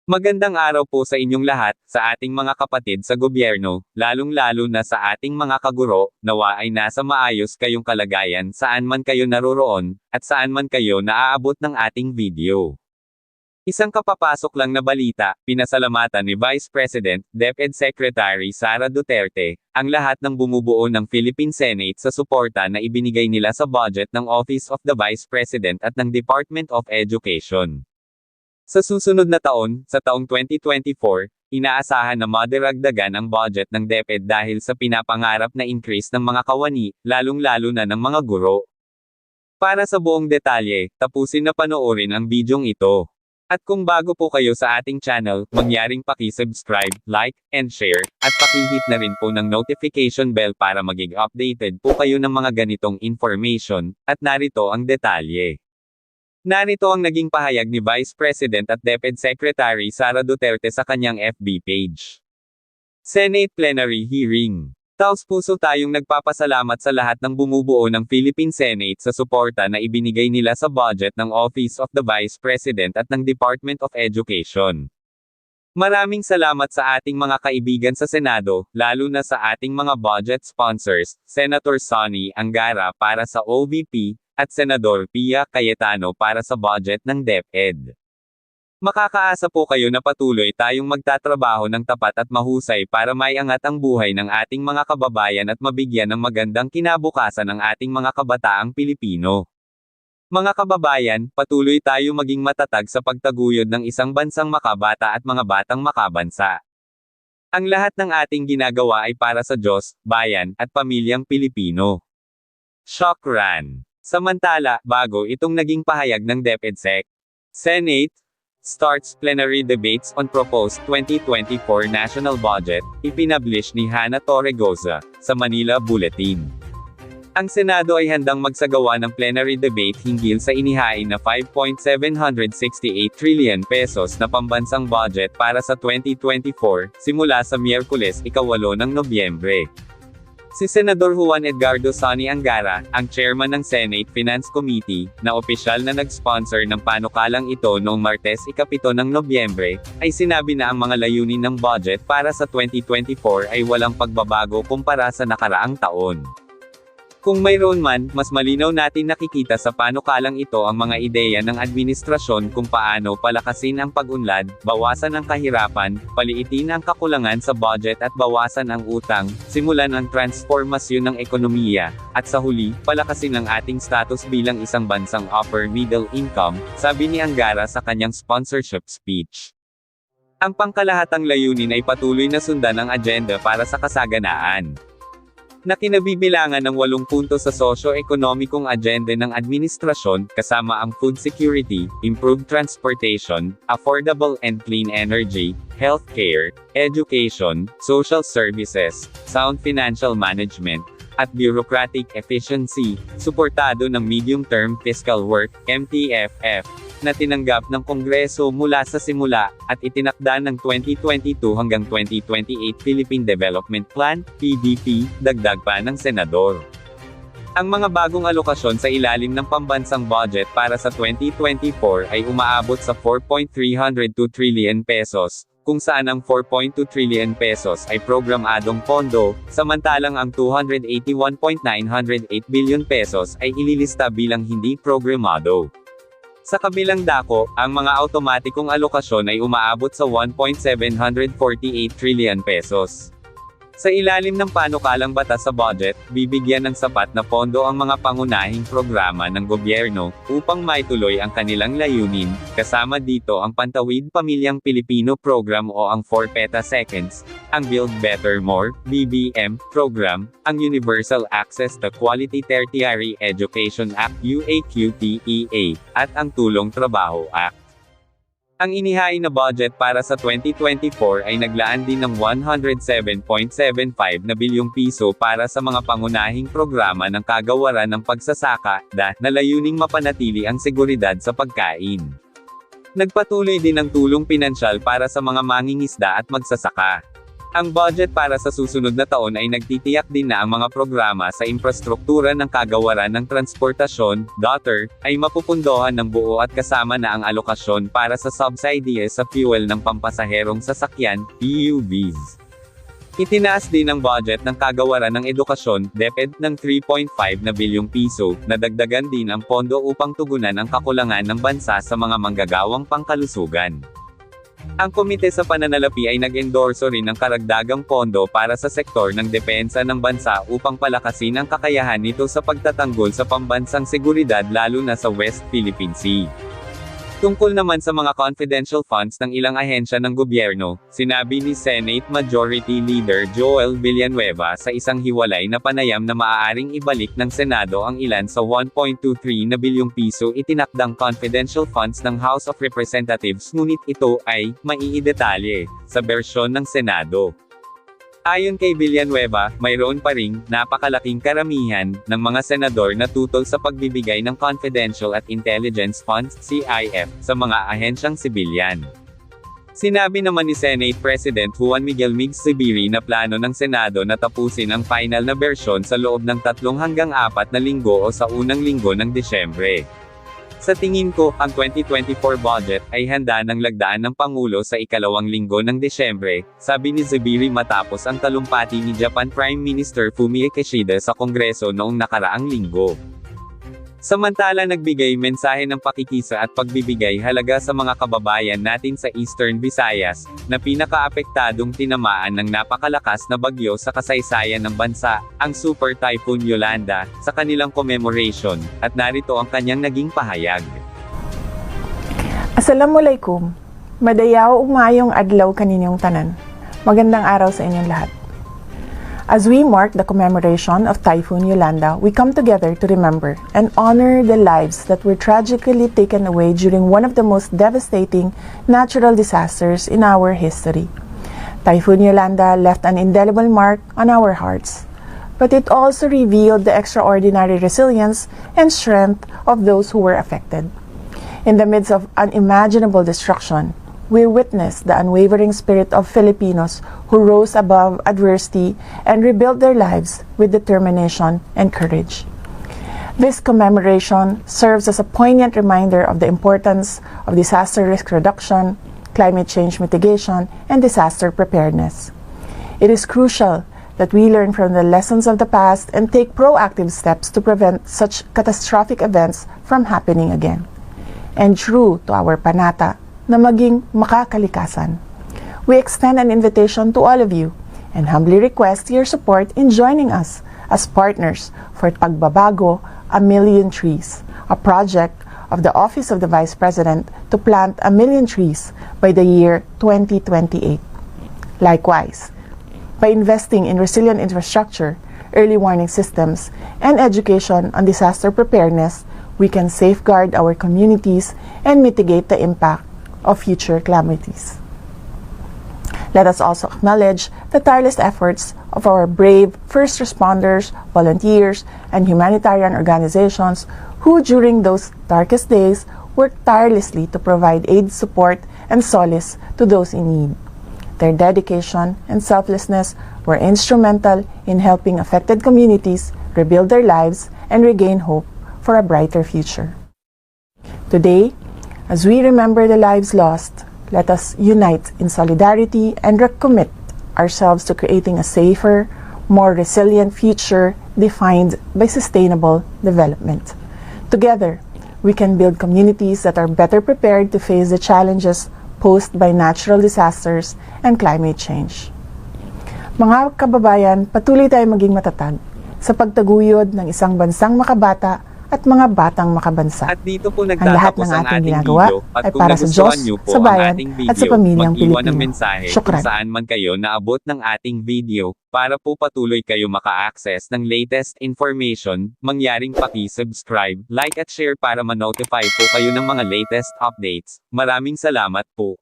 Magandang araw po sa inyong lahat, sa ating mga kapatid sa gobyerno, lalong-lalo na sa ating mga kaguro, nawa ay nasa maayos kayong kalagayan saan man kayo naroroon, at saan man kayo naaabot ng ating video. Isang kapapasok lang na balita, pinasalamatan ni Vice President, DepEd Secretary Sara Duterte, ang lahat ng bumubuo ng Philippine Senate sa suporta na ibinigay nila sa budget ng Office of the Vice President at ng Department of Education. Sa susunod na taon, sa taong 2024, inaasahan na madaragdagan ang budget ng DepEd dahil sa pinapangarap na increase ng mga kawani, lalong-lalo na ng mga guro. Para sa buong detalye, tapusin na panoorin ang bidyong ito. At kung bago po kayo sa ating channel, mangyaring paki-subscribe, like, and share, at paki-hit na rin po ng notification bell para maging updated po kayo ng mga ganitong information, at narito ang detalye. Narito ang naging pahayag ni Vice President at DepEd Secretary Sara Duterte sa kanyang FB page. Senate Plenary Hearing. Taos-puso tayong nagpapasalamat sa lahat ng bumubuo ng Philippine Senate sa suporta na ibinigay nila sa budget ng Office of the Vice President at ng Department of Education. Maraming salamat sa ating mga kaibigan sa Senado, lalo na sa ating mga budget sponsors, Senator Sonny Angara para sa OVP, at Senador Pia Cayetano para sa budget ng DepEd. Makakaasa po kayo na patuloy tayong magtatrabaho ng tapat at mahusay para maiangat ang buhay ng ating mga kababayan at mabigyan ng magandang kinabukasan ng ating mga kabataang Pilipino. Mga kababayan, patuloy tayo maging matatag sa pagtaguyod ng isang bansang makabata at mga batang makabansa. Ang lahat ng ating ginagawa ay para sa Diyos, bayan, at pamilyang Pilipino. Shukran. Samantala, bago itong naging pahayag ng DepEdsec, Senate starts plenary debates on proposed 2024 national budget, ipinablish ni Hannah Torregoza, sa Manila Bulletin. Ang Senado ay handang magsagawa ng plenary debate hinggil sa inihain na 5.768 trillion pesos na pambansang budget para sa 2024, simula sa Miyerkules, 8 ng Nobyembre. Si Senador Juan Edgardo Sonny Angara, ang chairman ng Senate Finance Committee, na opisyal na nag-sponsor ng panukalang ito noong Martes 7 ng Nobyembre, ay sinabi na ang mga layunin ng budget para sa 2024 ay walang pagbabago kumpara sa nakaraang taon. Kung mayroon man, mas malinaw natin nakikita sa panukalang ito ang mga ideya ng administrasyon kung paano palakasin ang pag-unlad, bawasan ang kahirapan, paliitin ang kakulangan sa budget at bawasan ang utang, simulan ang transformasyon ng ekonomiya, at sa huli, palakasin ang ating status bilang isang bansang upper middle income, sabi ni Angara sa kanyang sponsorship speech. Ang pangkalahatang layunin ay patuloy na sundan ang agenda para sa kasaganaan, na kinabibilangan ng 8 puntos sa sosyo-ekonomikong agenda ng administrasyon, kasama ang food security, improved transportation, affordable and clean energy, healthcare, education, social services, sound financial management, at bureaucratic efficiency, suportado ng medium-term fiscal work, MTFF, na tinanggap ng Kongreso mula sa simula, at itinakda ng 2022 hanggang 2028 Philippine Development Plan, PDP, dagdag pa ng Senador. Ang mga bagong alokasyon sa ilalim ng pambansang budget para sa 2024 ay umaabot sa 4.302 trillion pesos, kung saan ang 4.2 trillion pesos ay programadong pondo, samantalang ang 281.908 billion pesos ay ililista bilang hindi programado. Sa kabilang dako, ang mga automatikong alokasyon ay umaabot sa 1.748 trillion pesos. Sa ilalim ng panukalang batas sa budget, bibigyan ng sapat na pondo ang mga pangunahing programa ng gobyerno, upang maituloy ang kanilang layunin, kasama dito ang Pantawid Pamilyang Pilipino Program o ang 4 Petaseconds, ang Build Better More, BBM, program, ang Universal Access to Quality Tertiary Education Act UAQTEA, at ang Tulong Trabaho Act. Ang inihain na budget para sa 2024 ay naglaan din ng 107.75 na bilyong piso para sa mga pangunahing programa ng kagawaran ng pagsasaka, na layuning mapanatili ang seguridad sa pagkain. Nagpatuloy din ang tulong pinansyal para sa mga mangingisda at magsasaka. Ang budget para sa susunod na taon ay nagtitiyak din na ang mga programa sa infrastruktura ng kagawaran ng transportasyon, DOTR, ay mapupundohan ng buo at kasama na ang alokasyon para sa subsidies sa fuel ng pampasaherong sasakyan, PUVs. Itinaas din ang budget ng kagawaran ng edukasyon, DepEd, ng 3.5 na bilyong piso, nadagdagan din ang pondo upang tugunan ang kakulangan ng bansa sa mga manggagawang pangkalusugan. Ang Komite sa Pananalapi ay nag-endorso rin ng karagdagang pondo para sa sektor ng depensa ng bansa upang palakasin ang kakayahan nito sa pagtatanggol sa pambansang seguridad lalo na sa West Philippine Sea. Tungkol naman sa mga confidential funds ng ilang ahensya ng gobyerno, sinabi ni Senate Majority Leader Joel Villanueva sa isang hiwalay na panayam na maaaring ibalik ng Senado ang ilan sa 1.23 na bilyong piso itinakdang confidential funds ng House of Representatives ngunit ito ay maiidetalye sa bersyon ng Senado. Ayon kay Villanueva, mayroon pa ring napakalaking karamihan ng mga senador na tutol sa pagbibigay ng Confidential at Intelligence Funds (CIF) sa mga ahensyang sibilyan. Sinabi naman ni Senate President Juan Miguel Migs Zubiri na plano ng Senado na tapusin ang final na bersyon sa loob ng 3 hanggang 4 na linggo o sa unang linggo ng Disyembre. Sa tingin ko, ang 2024 budget ay handa ng lagdaan ng Pangulo sa ikalawang linggo ng Disyembre, sabi ni Zubiri matapos ang talumpati ni Japan Prime Minister Fumio Kishida sa Kongreso noong nakaraang linggo. Samantala nagbigay mensahe ng pakikisa at pagbibigay halaga sa mga kababayan natin sa Eastern Visayas, na pinakaapektadong tinamaan ng napakalakas na bagyo sa kasaysayan ng bansa, ang Super Typhoon Yolanda, sa kanilang commemoration, at narito ang kanyang naging pahayag. Assalamualaikum. Madayaw umayong adlaw kaninyong tanan. Magandang araw sa inyong lahat. As we mark the commemoration of Typhoon Yolanda, we come together to remember and honor the lives that were tragically taken away during one of the most devastating natural disasters in our history. Typhoon Yolanda left an indelible mark on our hearts, but it also revealed the extraordinary resilience and strength of those who were affected. In the midst of unimaginable destruction, we witnessed the unwavering spirit of Filipinos who rose above adversity and rebuilt their lives with determination and courage. This commemoration serves as a poignant reminder of the importance of disaster risk reduction, climate change mitigation, and disaster preparedness. It is crucial that we learn from the lessons of the past and take proactive steps to prevent such catastrophic events from happening again. And true to our panata, na maging makakalikasan, we extend an invitation to all of you and humbly request your support in joining us as partners for Pagbabago, 1,000,000 Trees, a project of the Office of the Vice President to plant 1,000,000 trees by the year 2028. Likewise, by investing in resilient infrastructure, early warning systems, and education on disaster preparedness, we can safeguard our communities and mitigate the impact of future calamities. Let us also acknowledge the tireless efforts of our brave first responders, volunteers, and humanitarian organizations who during those darkest days worked tirelessly to provide aid, support, and solace to those in need. Their dedication and selflessness were instrumental in helping affected communities rebuild their lives and regain hope for a brighter future. Today, as we remember the lives lost, let us unite in solidarity and recommit ourselves to creating a safer, more resilient future defined by sustainable development. Together, we can build communities that are better prepared to face the challenges posed by natural disasters and climate change. Mga kababayan, patuloy tayong maging matatag sa pagtaguyod ng isang bansang makabata at mga batang makabansa. At dito po Ang lahat nagtatapos ng ang ating ating ginagawa video, at ay kung para sa nagustuhan Diyos, niyo po sa ang bayan, ating at sa video, pamilyang mag-iwan ng Pilipino. mensahe kung Syukran. saan man kayo naabot ng ating video, para po patuloy kayo maka-access ng latest information, mangyaring paki-subscribe, like at share para ma-notify po kayo ng mga latest updates. Maraming salamat po.